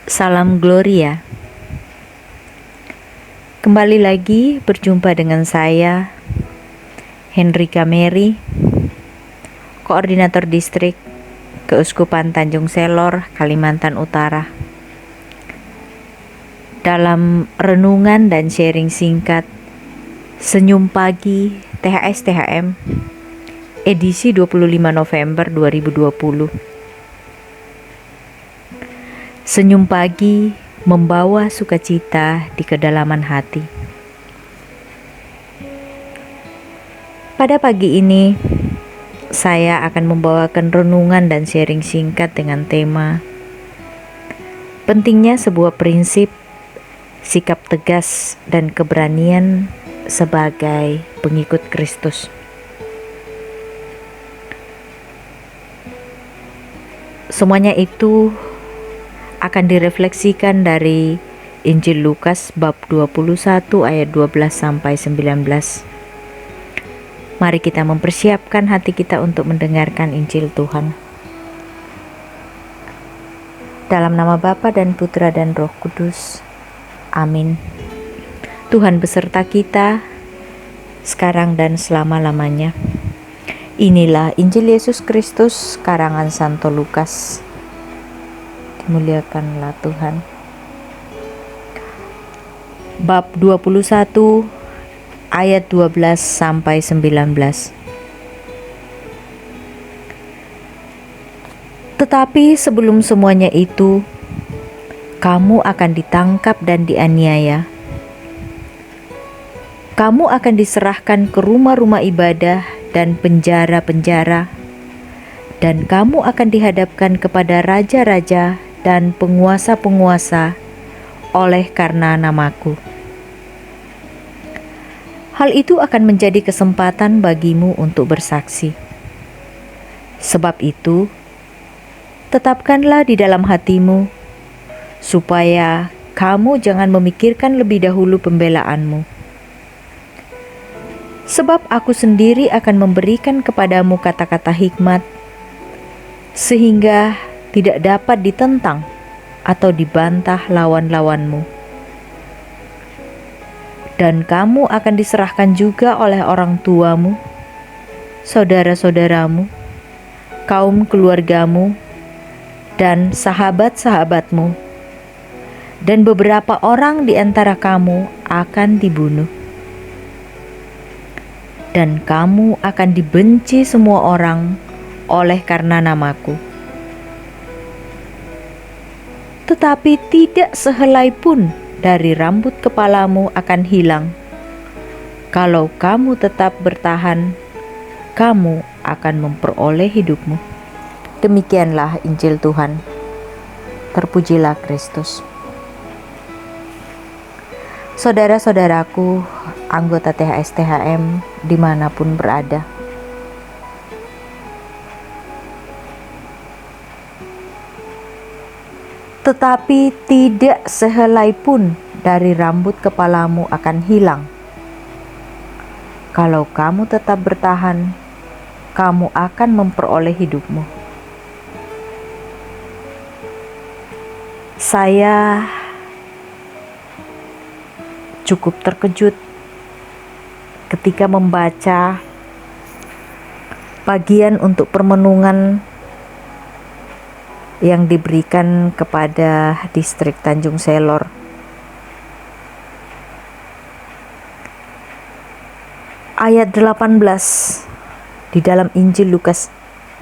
Salam Gloria. Kembali lagi berjumpa dengan saya, Henrika Mary, Koordinator Distrik Keuskupan Tanjung Selor, Kalimantan Utara. Dalam renungan dan sharing singkat Senyum Pagi THS THM edisi 25 November 2020. Senyum pagi membawa sukacita di kedalaman hati. Pada pagi ini, saya akan membawakan renungan dan sharing singkat dengan tema pentingnya sebuah prinsip, sikap tegas dan keberanian sebagai pengikut Kristus. Semuanya itu akan direfleksikan dari Injil Lukas bab 21 ayat 12 sampai 19. Mari kita mempersiapkan hati kita untuk mendengarkan Injil Tuhan. Dalam nama Bapa dan Putra dan Roh Kudus. Amin. Tuhan beserta kita sekarang dan selama-lamanya. Inilah Injil Yesus Kristus karangan Santo Lukas. Muliakanlah Tuhan. Bab 21 ayat 12 sampai 19. Tetapi sebelum semuanya itu, kamu akan ditangkap dan dianiaya. Kamu akan diserahkan ke rumah-rumah ibadah dan penjara-penjara, dan kamu akan dihadapkan kepada raja-raja dan penguasa-penguasa oleh karena namaku. Hal itu akan menjadi kesempatan bagimu untuk bersaksi. Sebab itu, tetapkanlah di dalam hatimu, supaya kamu jangan memikirkan lebih dahulu pembelaanmu. Sebab aku sendiri akan memberikan kepadamu kata-kata hikmat, sehingga tidak dapat ditentang atau dibantah lawan-lawanmu. Dan kamu akan diserahkan juga oleh orang tuamu, saudara-saudaramu, kaum keluargamu, dan sahabat-sahabatmu, dan beberapa orang di antara kamu akan dibunuh. Dan kamu akan dibenci semua orang oleh karena namaku. Tetapi tidak sehelai pun dari rambut kepalamu akan hilang. Kalau kamu tetap bertahan, kamu akan memperoleh hidupmu. Demikianlah Injil Tuhan. Terpujilah Kristus. Saudara-saudaraku, anggota THS THM dimanapun berada, tetapi tidak sehelai pun dari rambut kepalamu akan hilang. Kalau kamu tetap bertahan, kamu akan memperoleh hidupmu. Saya cukup terkejut ketika membaca bagian untuk permenungan yang diberikan kepada distrik Tanjung Selor. Ayat 18 di dalam Injil Lukas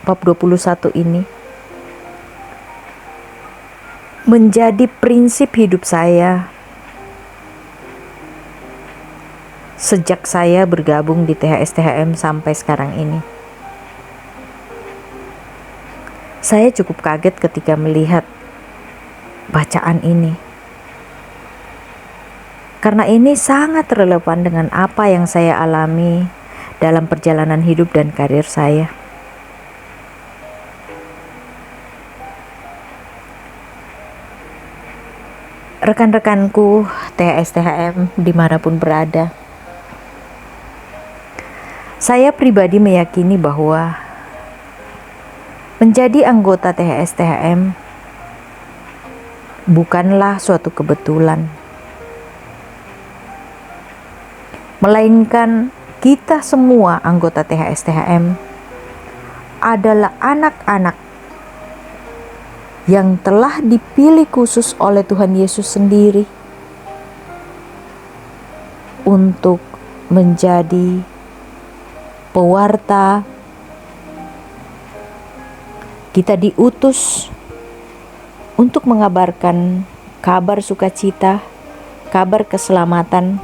bab 21 ini menjadi prinsip hidup saya sejak saya bergabung di THS THM sampai sekarang ini. Saya cukup kaget ketika melihat bacaan ini, karena ini sangat relevan dengan apa yang saya alami dalam perjalanan hidup dan karir saya. Rekan-rekanku THS THM dimanapun berada, saya pribadi meyakini bahwa menjadi anggota THS THM bukanlah suatu kebetulan, melainkan kita semua anggota THS-THM adalah anak-anak yang telah dipilih khusus oleh Tuhan Yesus sendiri untuk menjadi pewarta. Kita diutus untuk mengabarkan kabar sukacita, kabar keselamatan,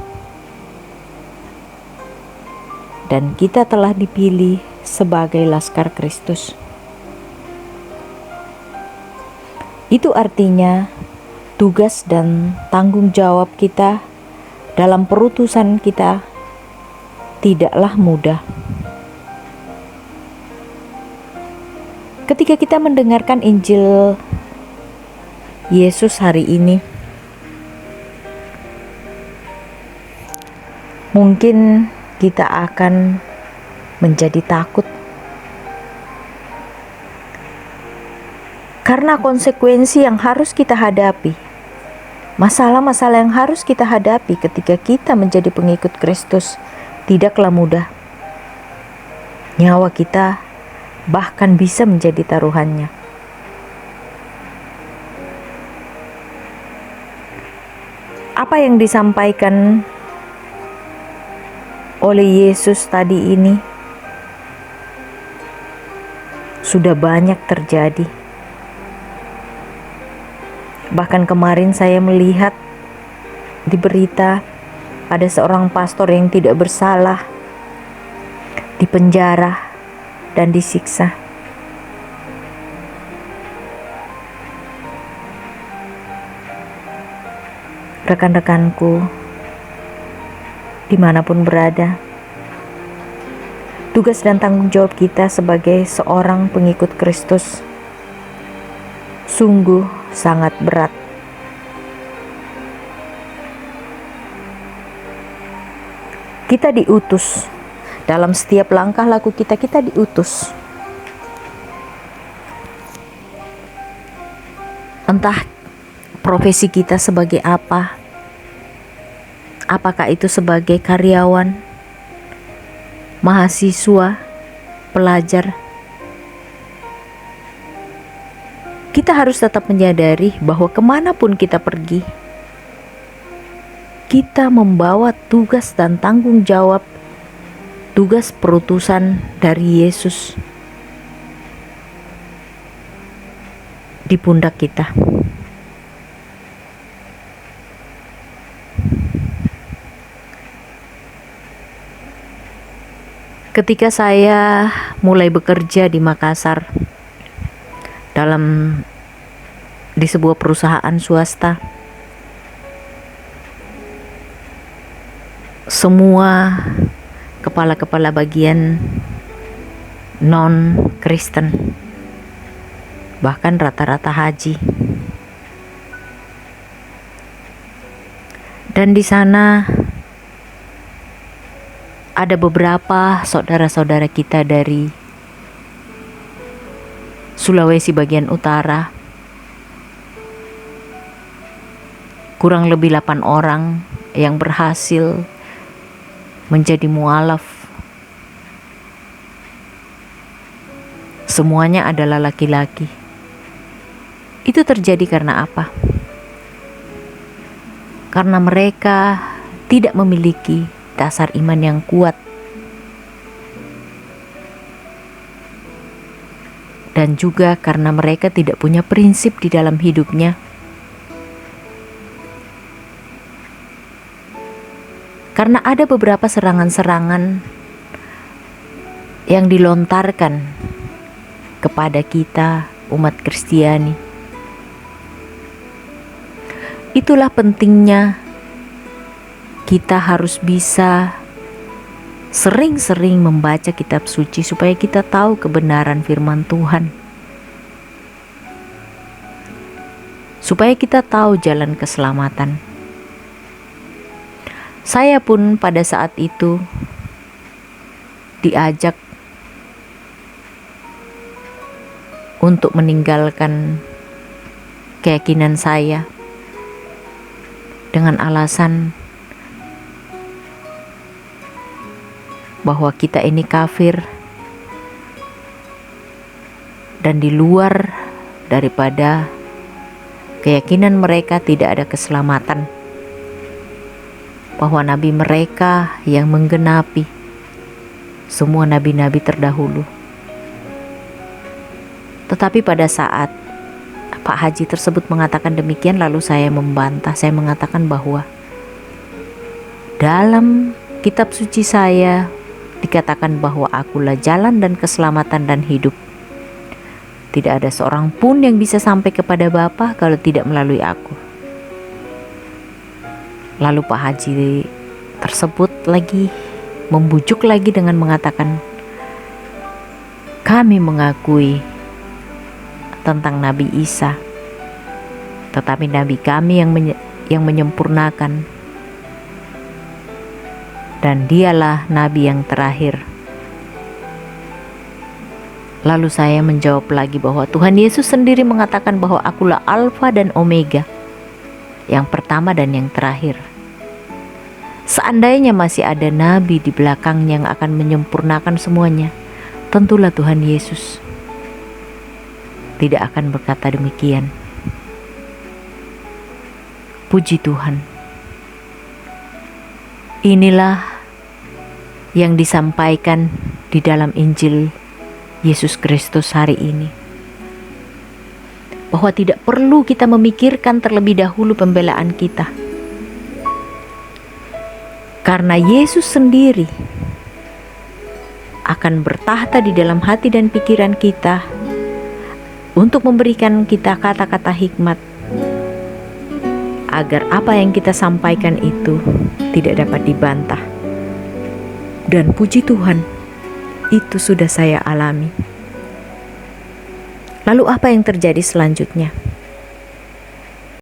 dan kita telah dipilih sebagai laskar Kristus. Itu artinya tugas dan tanggung jawab kita dalam perutusan kita tidaklah mudah. Ketika kita mendengarkan Injil Yesus hari ini, mungkin kita akan menjadi takut karena konsekuensi yang harus kita hadapi, masalah-masalah yang harus kita hadapi ketika kita menjadi pengikut Kristus tidaklah mudah. Nyawa kita bahkan bisa menjadi taruhannya. Apa yang disampaikan oleh Yesus tadi ini sudah banyak terjadi. Bahkan kemarin saya melihat di berita ada seorang pastor yang tidak bersalah dipenjara dan disiksa. Rekan-rekanku, dimanapun berada, tugas dan tanggung jawab kita sebagai seorang pengikut Kristus sungguh sangat berat. Kita diutus dalam setiap langkah laku kita, kita diutus. Entah profesi kita sebagai apa, apakah itu sebagai karyawan, mahasiswa, pelajar, kita harus tetap menyadari bahwa kemanapun kita pergi, kita membawa tugas dan tanggung jawab, tugas perutusan dari Yesus di pundak kita. Ketika saya mulai bekerja di Makassar di sebuah perusahaan swasta, semua kepala-kepala bagian non-Kristen, bahkan rata-rata haji. Dan di sana ada beberapa saudara-saudara kita dari Sulawesi bagian utara, kurang lebih 8 orang yang berhasil menjadi mualaf. Semuanya adalah laki-laki. Itu terjadi karena apa? Karena mereka tidak memiliki dasar iman yang kuat, dan juga karena mereka tidak punya prinsip di dalam hidupnya. Karena ada beberapa serangan-serangan yang dilontarkan kepada kita umat Kristiani. Itulah pentingnya kita harus bisa sering-sering membaca kitab suci supaya kita tahu kebenaran firman Tuhan, supaya kita tahu jalan keselamatan. Saya pun pada saat itu diajak untuk meninggalkan keyakinan saya dengan alasan bahwa kita ini kafir dan di luar daripada keyakinan mereka tidak ada keselamatan, bahwa nabi mereka yang menggenapi semua nabi-nabi terdahulu. Tetapi pada saat Pak Haji tersebut mengatakan demikian, lalu saya membantah. Saya mengatakan bahwa dalam kitab suci saya dikatakan bahwa akulah jalan dan keselamatan dan hidup. Tidak ada seorang pun yang bisa sampai kepada Bapa kalau tidak melalui aku. Lalu Pak Haji tersebut lagi membujuk lagi dengan mengatakan, kami mengakui tentang Nabi Isa, tetapi Nabi kami yang menyempurnakan, dan dialah Nabi yang terakhir. Lalu saya menjawab lagi bahwa Tuhan Yesus sendiri mengatakan bahwa akulah Alfa dan Omega, yang pertama dan yang terakhir. Seandainya masih ada nabi di belakang yang akan menyempurnakan semuanya, tentulah Tuhan Yesus tidak akan berkata demikian. Puji Tuhan. Inilah yang disampaikan di dalam Injil Yesus Kristus hari ini, bahwa tidak perlu kita memikirkan terlebih dahulu pembelaan kita, karena Yesus sendiri akan bertahta di dalam hati dan pikiran kita untuk memberikan kita kata-kata hikmat, agar apa yang kita sampaikan itu tidak dapat dibantah. Dan puji Tuhan, itu sudah saya alami. Lalu apa yang terjadi selanjutnya?